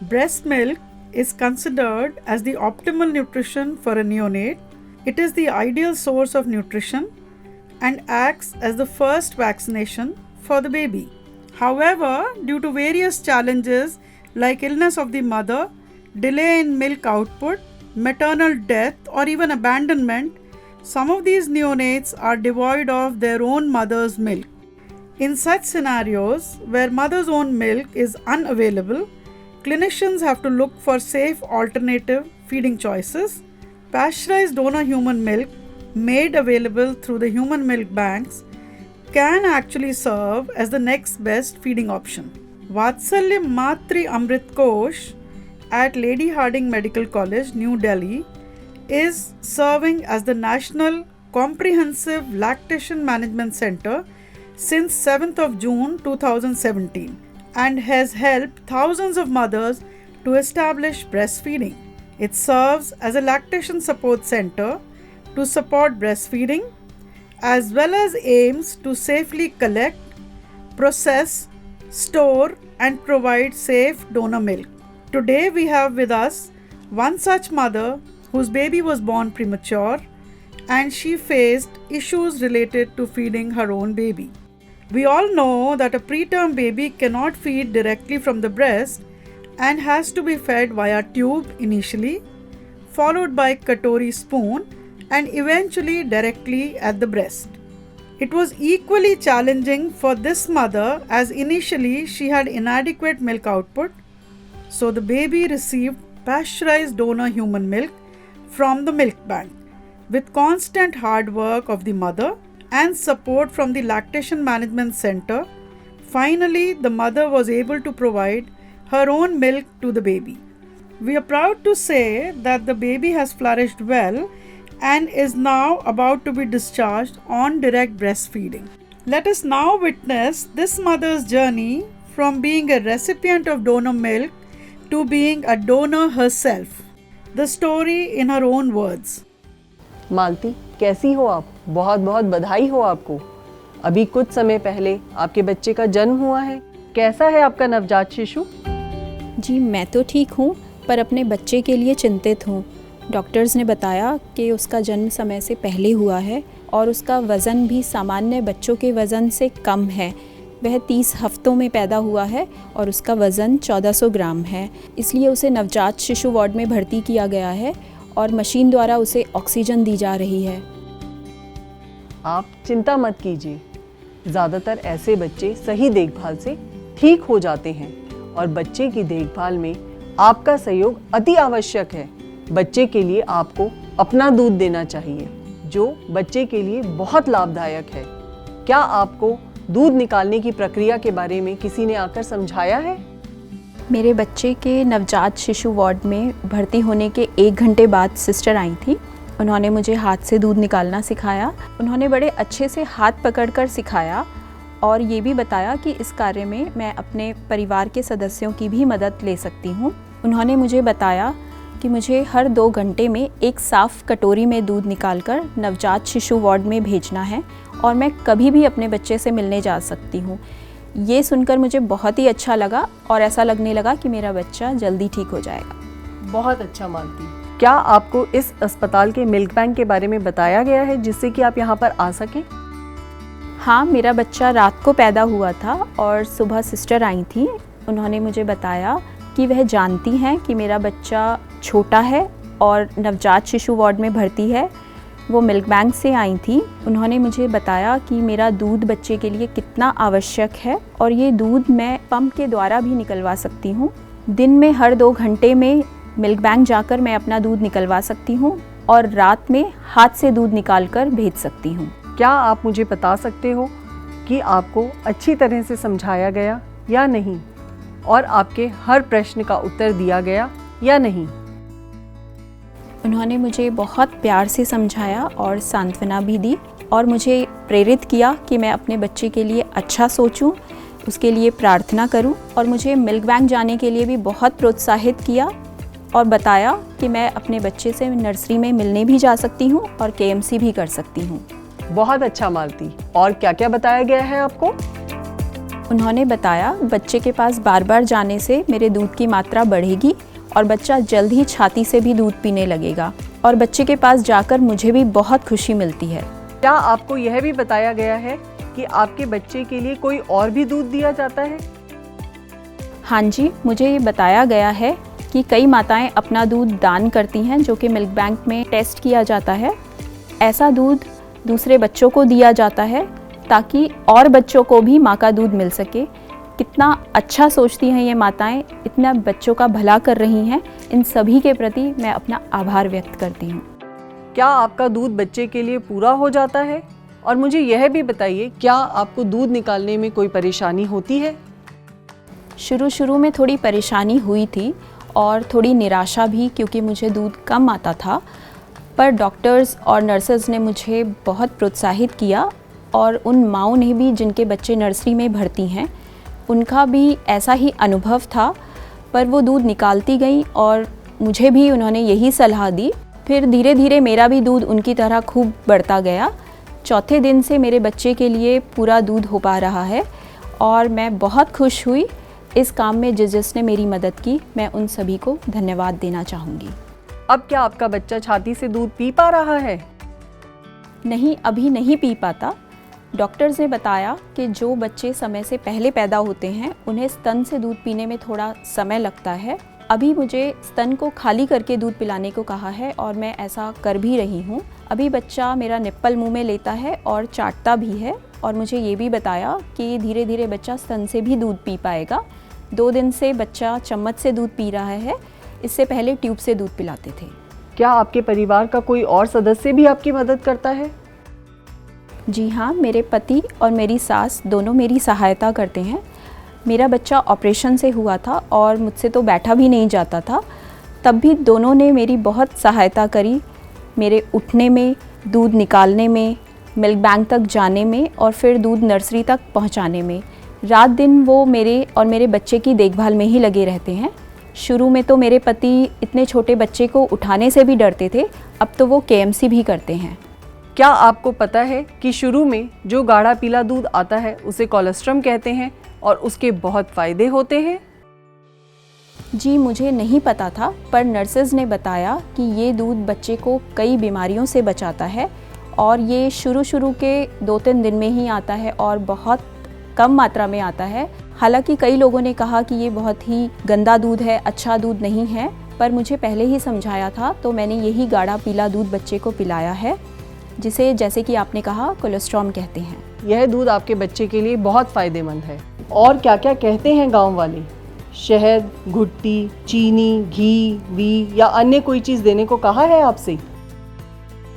Breast milk is considered as the optimal nutrition for a neonate. It is the ideal source of nutrition and acts as the first vaccination for the baby. However, due to various challenges like illness of the mother, delay in milk output, maternal death, or even abandonment, some of these neonates are devoid of their own mother's milk. In such scenarios where mother's own milk is unavailable, clinicians have to look for safe alternative feeding choices. Pasteurized donor human milk made available through the human milk banks can actually serve as the next best feeding option. Vatsalya Matri Amrit Kosh at Lady Hardinge Medical College, New Delhi, is serving as the National Comprehensive Lactation Management Center since 7th of June 2017 and has helped thousands of mothers to establish breastfeeding. It serves as a lactation support center to support breastfeeding as well as aims to safely collect, process, store and provide safe donor milk. Today we have with us one such mother whose baby was born premature and she faced issues related to feeding her own baby. We all know that a preterm baby cannot feed directly from the breast and has to be fed via tube initially, followed by katori spoon and eventually directly at the breast. It was equally challenging for this mother as initially she had inadequate milk output, so the baby received pasteurized donor human milk from the milk bank. With constant hard work of the mother and support from the Lactation Management Center, finally the mother was able to provide her own milk to the baby. We are proud to say that the baby has flourished well and is now about to be discharged on direct breastfeeding. Let us now witness this mother's journey from being a recipient of donor milk to being a donor herself. The story in her own words. मालती, कैसी हो आप? बहुत बहुत बधाई हो आपको। अभी कुछ समय पहले आपके बच्चे का जन्म हुआ है। कैसा है आपका नवजात शिशु? जी मैं तो ठीक हूँ, पर अपने बच्चे के लिए चिंतित हूँ। डॉक्टर्स ने बताया कि उसका जन्म समय से पहले हुआ है और उसका वज़न भी सामान्य बच्चों के वज़न से कम है। वह 30 हफ्तों में पैदा हुआ है और उसका वज़न 1400 ग्राम है। इसलिए उसे नवजात शिशु वार्ड में भर्ती किया गया है और मशीन द्वारा उसे ऑक्सीजन दी जा रही है। आप चिंता मत कीजिए, ज़्यादातर ऐसे बच्चे सही देखभाल से ठीक हो जाते हैं और बच्चे की देखभाल में आपका सहयोग अति आवश्यक है। बच्चे के लिए आपको अपना दूध देना चाहिए, जो बच्चे के लिए बहुत लाभदायक है। क्या आपको दूध निकालने की प्रक्रिया के बारे में किसी ने आकर समझाया है? मेरे बच्चे के नवजात शिशु वार्ड में भर्ती होने के 1 घंटे बाद सिस्टर आई थी। उन्होंने मुझे हाथ से दूध निकालना सिखाया। उन्होंने बड़े अच्छे से हाथ पकड़कर सिखाया और ये भी बताया कि इस कार्य में मैं अपने परिवार के सदस्यों की भी मदद ले सकती हूँ। उन्होंने मुझे बताया कि मुझे हर 2 घंटे में एक साफ़ कटोरी में दूध निकालकर नवजात शिशु वार्ड में भेजना है और मैं कभी भी अपने बच्चे से मिलने जा सकती हूँ। ये सुनकर मुझे बहुत ही अच्छा लगा और ऐसा लगने लगा कि मेरा बच्चा जल्दी ठीक हो जाएगा। बहुत अच्छा मालती। क्या आपको इस अस्पताल के मिल्क बैंक के बारे में बताया गया है जिससे कि आप यहाँ पर आ सकें? हाँ, मेरा बच्चा रात को पैदा हुआ था और सुबह सिस्टर आई थी। उन्होंने मुझे बताया कि वह जानती हैं कि मेरा बच्चा छोटा है और नवजात शिशु वार्ड में भर्ती है। वो मिल्क बैंक से आई थी। उन्होंने मुझे बताया कि मेरा दूध बच्चे के लिए कितना आवश्यक है और ये दूध मैं पंप के द्वारा भी निकलवा सकती हूँ। दिन में हर 2 घंटे में मिल्क बैंक जाकर मैं अपना दूध निकलवा सकती हूँ और रात में हाथ से दूध निकाल कर भेज सकती हूँ। क्या आप मुझे बता सकते हो कि आपको अच्छी तरह से समझाया गया या नहीं और आपके हर प्रश्न का उत्तर दिया गया या नहीं? उन्होंने मुझे बहुत प्यार से समझाया और सांत्वना भी दी और मुझे प्रेरित किया कि मैं अपने बच्चे के लिए अच्छा सोचूं, उसके लिए प्रार्थना करूं और मुझे मिल्क बैंक जाने के लिए भी बहुत प्रोत्साहित किया और बताया कि मैं अपने बच्चे से नर्सरी में मिलने भी जा सकती हूं और KMC भी कर सकती हूं। बहुत अच्छा मालती। और क्या क्या बताया गया है आपको? उन्होंने बताया बच्चे के पास बार बार जाने से मेरे दूध की मात्रा बढ़ेगी और बच्चा जल्द ही छाती से भी दूध पीने लगेगा और बच्चे के पास जाकर मुझे भी बहुत खुशी मिलती है। क्या आपको यह भी बताया गया है कि आपके बच्चे के लिए कोई और भी दूध दिया जाता है? हाँ जी, मुझे ये बताया गया है कि कई माताएं अपना दूध दान करती हैं जो कि मिल्क बैंक में टेस्ट किया जाता है। ऐसा दूध दूसरे बच्चों को दिया जाता है ताकि और बच्चों को भी माँ का दूध मिल सके। कितना अच्छा सोचती हैं ये माताएं, इतना बच्चों का भला कर रही हैं। इन सभी के प्रति मैं अपना आभार व्यक्त करती हूँ। क्या आपका दूध बच्चे के लिए पूरा हो जाता है? और मुझे यह भी बताइए, क्या आपको दूध निकालने में कोई परेशानी होती है? शुरू में थोड़ी परेशानी हुई थी और थोड़ी निराशा भी, क्योंकि मुझे दूध कम आता था। पर डॉक्टर्स और नर्सेज ने मुझे बहुत प्रोत्साहित किया और उन माँओं ने भी जिनके बच्चे नर्सरी में भर्ती हैं, उनका भी ऐसा ही अनुभव था। पर वो दूध निकालती गई और मुझे भी उन्होंने यही सलाह दी। फिर धीरे धीरे मेरा भी दूध उनकी तरह खूब बढ़ता गया। चौथे दिन से मेरे बच्चे के लिए पूरा दूध हो पा रहा है और मैं बहुत खुश हुई। इस काम में जिसने मेरी मदद की, मैं उन सभी को धन्यवाद देना चाहूँगी। अब क्या आपका बच्चा छाती से दूध पी पा रहा है? नहीं, अभी नहीं पी पाता। डॉक्टर्स ने बताया कि जो बच्चे समय से पहले पैदा होते हैं उन्हें स्तन से दूध पीने में थोड़ा समय लगता है। अभी मुझे स्तन को खाली करके दूध पिलाने को कहा है और मैं ऐसा कर भी रही हूँ। अभी बच्चा मेरा निप्पल मुंह में लेता है और चाटता भी है और मुझे ये भी बताया कि धीरे धीरे बच्चा स्तन से भी दूध पी पाएगा। 2 दिन से बच्चा चम्मच से दूध पी रहा है, इससे पहले ट्यूब से दूध पिलाते थे। क्या आपके परिवार का कोई और सदस्य भी आपकी मदद करता है? जी हाँ, मेरे पति और मेरी सास दोनों मेरी सहायता करते हैं। मेरा बच्चा ऑपरेशन से हुआ था और मुझसे तो बैठा भी नहीं जाता था, तब भी दोनों ने मेरी बहुत सहायता करी, मेरे उठने में, दूध निकालने में, मिल्क बैंक तक जाने में और फिर दूध नर्सरी तक पहुंचाने में। रात दिन वो मेरे और मेरे बच्चे की देखभाल में ही लगे रहते हैं। शुरू में तो मेरे पति इतने छोटे बच्चे को उठाने से भी डरते थे, अब तो वो KMC भी करते हैं। क्या आपको पता है कि शुरू में जो गाढ़ा पीला दूध आता है उसे कोलेस्ट्रम कहते हैं और उसके बहुत फ़ायदे होते हैं? जी, मुझे नहीं पता था, पर नर्सेज ने बताया कि ये दूध बच्चे को कई बीमारियों से बचाता है और ये शुरू के 2-3 दिन में ही आता है और बहुत कम मात्रा में आता है। हालांकि कई लोगों ने कहा कि ये बहुत ही गंदा दूध है, अच्छा दूध नहीं है, पर मुझे पहले ही समझाया था तो मैंने यही गाढ़ा पीला दूध बच्चे को पिलाया है, जिसे जैसे कि आपने कहा कोलेस्ट्रॉम कहते हैं। यह दूध आपके बच्चे के लिए बहुत फ़ायदेमंद है। और क्या क्या कहते हैं गांव वाले? शहद, घुट्टी, चीनी, घी या अन्य कोई चीज़ देने को कहा है आपसे?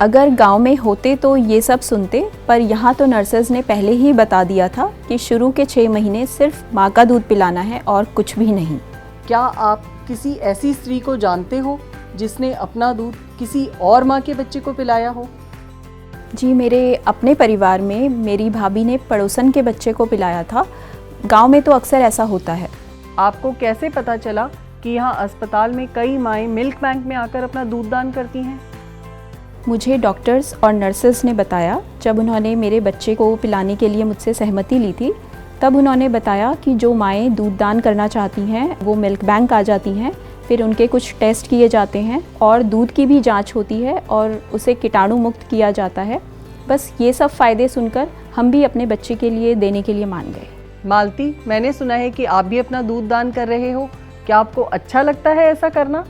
अगर गांव में होते तो ये सब सुनते, पर यहाँ तो नर्सेज ने पहले ही बता दिया था कि शुरू के 6 महीने सिर्फ माँ का दूध पिलाना है और कुछ भी नहीं। क्या आप किसी ऐसी स्त्री को जानते हो जिसने अपना दूध किसी और माँ के बच्चे को पिलाया हो? जी, मेरे अपने परिवार में मेरी भाभी ने पड़ोसन के बच्चे को पिलाया था। गांव में तो अक्सर ऐसा होता है। आपको कैसे पता चला कि यहाँ अस्पताल में कई माएँ मिल्क बैंक में आकर अपना दूध दान करती हैं? मुझे डॉक्टर्स और नर्सेस ने बताया। जब उन्होंने मेरे बच्चे को पिलाने के लिए मुझसे सहमति ली थी, तब उन्होंने बताया कि जो माएँ दूध दान करना चाहती हैं वो मिल्क बैंक आ जाती हैं, फिर उनके कुछ टेस्ट किए जाते हैं और दूध की भी जांच होती है और उसे कीटाणु मुक्त किया जाता है। बस ये सब फ़ायदे सुनकर हम भी अपने बच्चे के लिए देने के लिए मान गए। मालती, मैंने सुना है कि आप भी अपना दूध दान कर रहे हो। क्या आपको अच्छा लगता है ऐसा करना?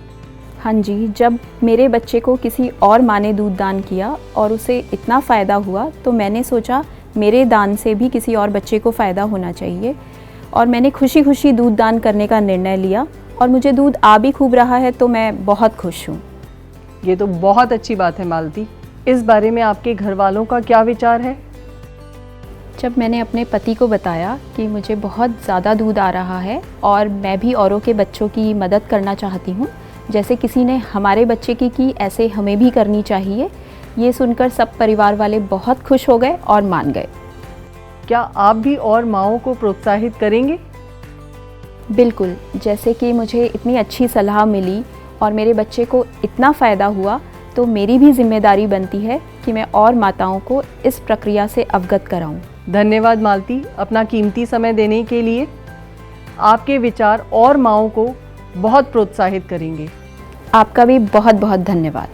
हाँ जी, जब मेरे बच्चे को किसी और माँ ने दूध दान किया और उसे इतना फ़ायदा हुआ तो मैंने सोचा मेरे दान से भी किसी और बच्चे को फ़ायदा होना चाहिए और मैंने खुशी खुशी दूध दान करने का निर्णय लिया और मुझे दूध आ भी खूब रहा है तो मैं बहुत खुश हूँ। ये तो बहुत अच्छी बात है मालती। इस बारे में आपके घर वालों का क्या विचार है? जब मैंने अपने पति को बताया कि मुझे बहुत ज़्यादा दूध आ रहा है और मैं भी औरों के बच्चों की मदद करना चाहती हूँ, जैसे किसी ने हमारे बच्चे की ऐसे हमें भी करनी चाहिए, ये सुनकर सब परिवार वाले बहुत खुश हो गए और मान गए। क्या आप भी और माँओं को प्रोत्साहित करेंगे? बिल्कुल, जैसे कि मुझे इतनी अच्छी सलाह मिली और मेरे बच्चे को इतना फ़ायदा हुआ तो मेरी भी जिम्मेदारी बनती है कि मैं और माताओं को इस प्रक्रिया से अवगत कराऊं। धन्यवाद मालती, अपना कीमती समय देने के लिए। आपके विचार और माँओं को बहुत प्रोत्साहित करेंगे। आपका भी बहुत बहुत धन्यवाद।